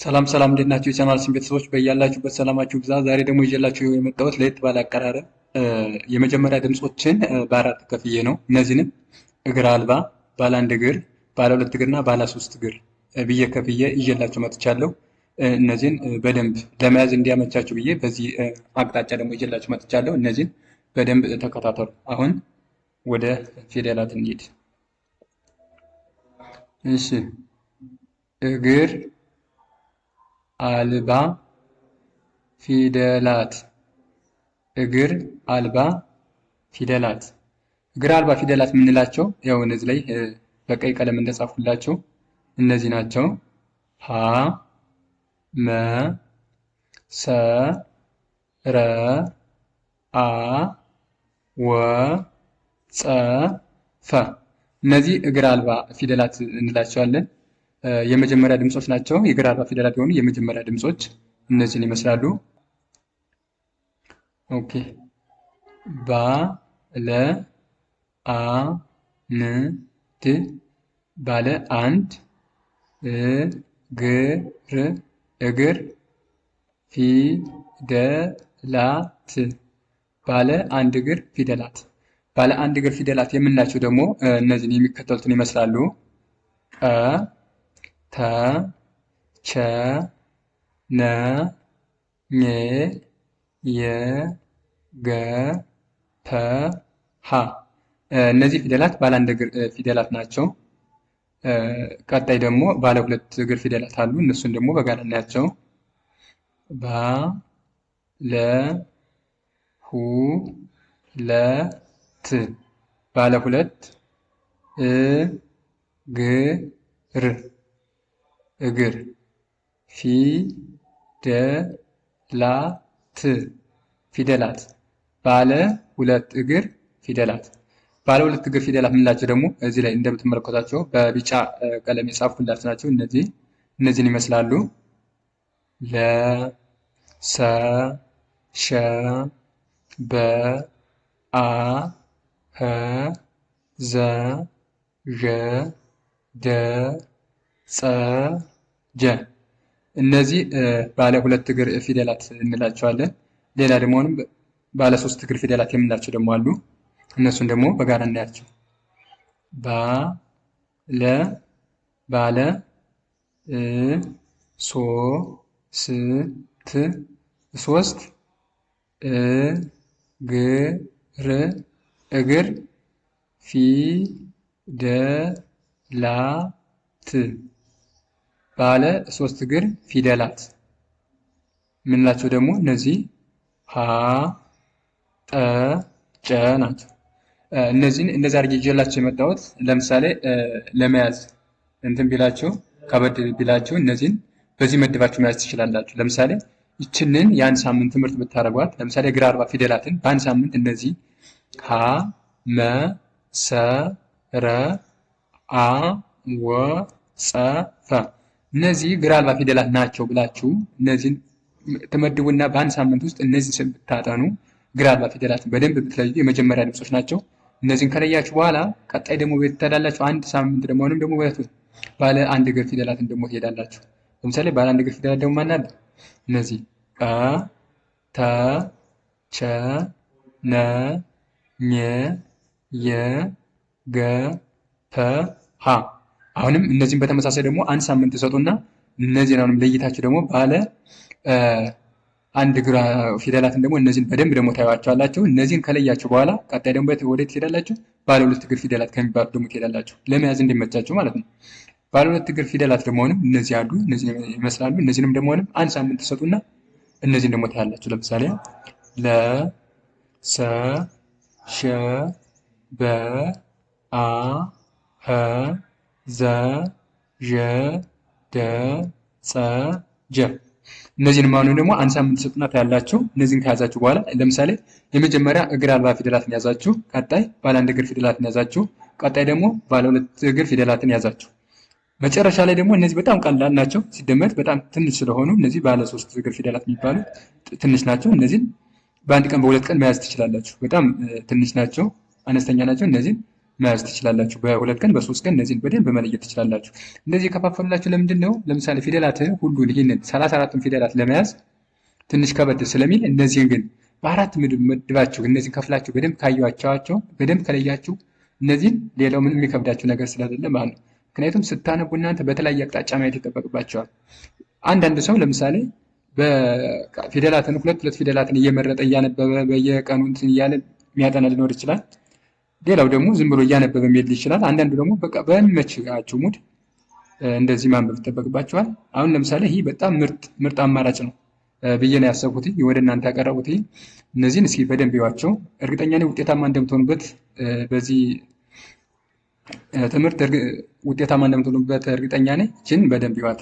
ሰላም ሰላም እንዴት ናችሁ? የቻናላችን ቤተሰቦች በያላችሁበት ሰላማችሁ ብዛ። ዛሬ ደግሞ ይዤላችሁ የመጣሁት ለየት ባለ አቀራረብ የመጀመሪያ ድምፆችን በአራት ከፍዬ ነው። እነዚህንም እግር አልባ፣ ባለ አንድ እግር፣ ባለ ሁለት እግርና ባለ ሶስት እግር ብዬ ከፍዬ ይዤላችሁ መጥቻለሁ። እነዚህን በደንብ ለመያዝ እንዲያመቻችሁ ብዬ በዚህ አቅጣጫ ደግሞ ይዤላችሁ መጥቻለሁ። እነዚህን በደንብ ተከታተሉ። አሁን ወደ ፊደላት እንሂድ። እሺ እግር አልባ ፊደላት እግር አልባ ፊደላት። እግር አልባ ፊደላት የምንላቸው ያው እነዚህ ላይ በቀይ ቀለም እንደጻፍኩላቸው እነዚህ ናቸው። ሀ መ ሰ ረ አ ወ ጸ ፈ እነዚህ እግር አልባ ፊደላት እንላቸዋለን። የመጀመሪያ ድምጾች ናቸው። የእግር አልባ ፊደላት የሆኑ የመጀመሪያ ድምጾች እነዚህን ይመስላሉ። ኦኬ ባ ለ አ ን ድ ባለ አንድ እግር እግር ፊደላት ባለ አንድ እግር ፊደላት። ባለ አንድ እግር ፊደላት የምናቸው ደግሞ እነዚህን የሚከተሉትን ይመስላሉ። ቀ ተ ቸ ነ ኘ የ ገ ፐ ሀ እነዚህ ፊደላት ባለ አንድ እግር ፊደላት ናቸው። ቀጣይ ደግሞ ባለ ሁለት እግር ፊደላት አሉ። እነሱን ደግሞ በጋራ እናያቸው። ባ ለ ሁ ለ ት ባለ ሁለት እግር እግር ፊደላት ፊደላት ባለ ሁለት እግር ፊደላት። ባለ ሁለት እግር ፊደላት የምንላቸው ደግሞ እዚህ ላይ እንደምትመለከቷቸው በቢጫ ቀለም የጻፍኩላችሁ ናቸው። እነዚህን ይመስላሉ። ለ ሰ ሸ በ አ ኸ ዘ ዠ ደ ጸ ጀ እነዚህ ባለ ሁለት እግር ፊደላት እንላቸዋለን። ሌላ ደግሞ ባለ ሶስት እግር ፊደላት የምንላቸው ደግሞ አሉ። እነሱን ደግሞ በጋራ እናያቸው። ባ ለ ባለ ሶ ስ ት ሶስት እግር እግር ፊደላት ባለ ሶስት እግር ፊደላት የምንላቸው ደግሞ እነዚህ ሀ ጠ ጨ ናቸው። እነዚህን እንደዛ አድርጌ ይዤላቸው የመጣሁት ለምሳሌ ለመያዝ እንትን ቢላቸው ከበድ ቢላቸው እነዚህን በዚህ መድባችሁ መያዝ ትችላላችሁ። ለምሳሌ ይችንን የአንድ ሳምንት ትምህርት ብታደርጓት ለምሳሌ እግር አልባ ፊደላትን በአንድ ሳምንት እነዚህ ሀ መ ሰ ረ አ ወ ጸ ፈ እነዚህ እግር አልባ ፊደላት ናቸው ብላችሁ እነዚህን ትመድቡና በአንድ ሳምንት ውስጥ እነዚህን ብታጠኑ እግር አልባ ፊደላትን በደንብ ብትለዩ የመጀመሪያ ድምጾች ናቸው። እነዚህን ከለያችሁ በኋላ ቀጣይ ደግሞ ቤት ትሄዳላችሁ። አንድ ሳምንት ደግሞ አሁንም ደግሞ ባለ አንድ እግር ፊደላትን ደግሞ ትሄዳላችሁ። ለምሳሌ ባለ አንድ እግር ፊደላት ደግሞ ማን አለ? እነዚህ ቀ ተ ቸ ነ ኘ የ ገ ፐ ሀ አሁንም እነዚህን በተመሳሳይ ደግሞ አንድ ሳምንት ትሰጡና እነዚህን አሁንም ለይታችሁ ደግሞ ባለ አንድ እግር ፊደላትን ደግሞ እነዚህን በደንብ ደግሞ ታዩዋቸዋላችሁ። እነዚህን ከለያችሁ በኋላ ቀጣይ ደግሞ ወዴት ትሄዳላችሁ? ባለ ሁለት እግር ፊደላት ከሚባሉ ደግሞ ትሄዳላችሁ፣ ለመያዝ እንዲመቻችሁ ማለት ነው። ባለ ሁለት እግር ፊደላት ደግሞ አሁንም እነዚህ አሉ፣ እነዚህ ይመስላሉ። እነዚህንም ደግሞ አሁንም አንድ ሳምንት ትሰጡና እነዚህን ደግሞ ታያላችሁ። ለምሳሌ ለ ሰ ሸ በ አ ኸ ዘ ዠ ደ ጸ ጀ እነዚህን ማኑ ደግሞ አንድ ሳምንት ትሰጡና ታያላችሁ። እነዚህን ከያዛችሁ በኋላ ለምሳሌ የመጀመሪያ እግር አልባ ፊደላትን ያዛችሁ፣ ቀጣይ ባለ አንድ እግር ፊደላትን ያዛችሁ፣ ቀጣይ ደግሞ ባለ ሁለት እግር ፊደላትን ያዛችሁ። መጨረሻ ላይ ደግሞ እነዚህ በጣም ቀላል ናቸው ሲደመር በጣም ትንሽ ስለሆኑ እነዚህ ባለ ሶስት እግር ፊደላት የሚባሉ ትንሽ ናቸው። እነዚህን በአንድ ቀን በሁለት ቀን መያዝ ትችላላችሁ። በጣም ትንሽ ናቸው፣ አነስተኛ ናቸው። እነዚህን መያዝ ትችላላችሁ። በ2 ቀን በ3 ቀን እነዚህን በደንብ መለየት ትችላላችሁ። እንደዚህ የከፋፈሉላችሁ ለምንድን ነው? ለምሳሌ ፊደላትን ሁሉን ይህንን 34ቱን ፊደላት ለመያዝ ትንሽ ከበድ ስለሚል እነዚህን ግን በ4 ምድባችሁ እነዚህን ከፍላችሁ በደንብ ካያችኋቸው በደንብ ከለያችሁ እነዚህን ሌላው ምንም የሚከብዳችሁ ነገር ስለሌለ ማለት ነው። ምክንያቱም ስታነቡ እናንተ በተለያየ አቅጣጫ ማየት ይጠበቅባቸዋል። አንዳንድ ሰው ለምሳሌ በፊደላትን ሁለት ፊደላትን እየመረጠ እያነበበ በየቀኑ እንትን እያለ የሚያጠና ሊኖር ይችላል። ሌላው ደግሞ ዝም ብሎ እያነበበ የሚሄድ ይችላል። አንዳንዱ ደግሞ በቃ በሚመቻችሁ ሙድ እንደዚህ ማንበብ ይጠበቅባቸዋል። አሁን ለምሳሌ ይህ በጣም ምርጥ አማራጭ ነው ብዬ ነው ያሰብኩት ወደ እናንተ ያቀረቡት። እነዚህን እስኪ በደንብ ይዋቸው። እርግጠኛ ነኝ ውጤታማ እንደምትሆኑበት፣ በዚህ ትምህርት ውጤታማ እንደምትሆኑበት እርግጠኛ ነኝ። ይህችን በደንብ ይዋት።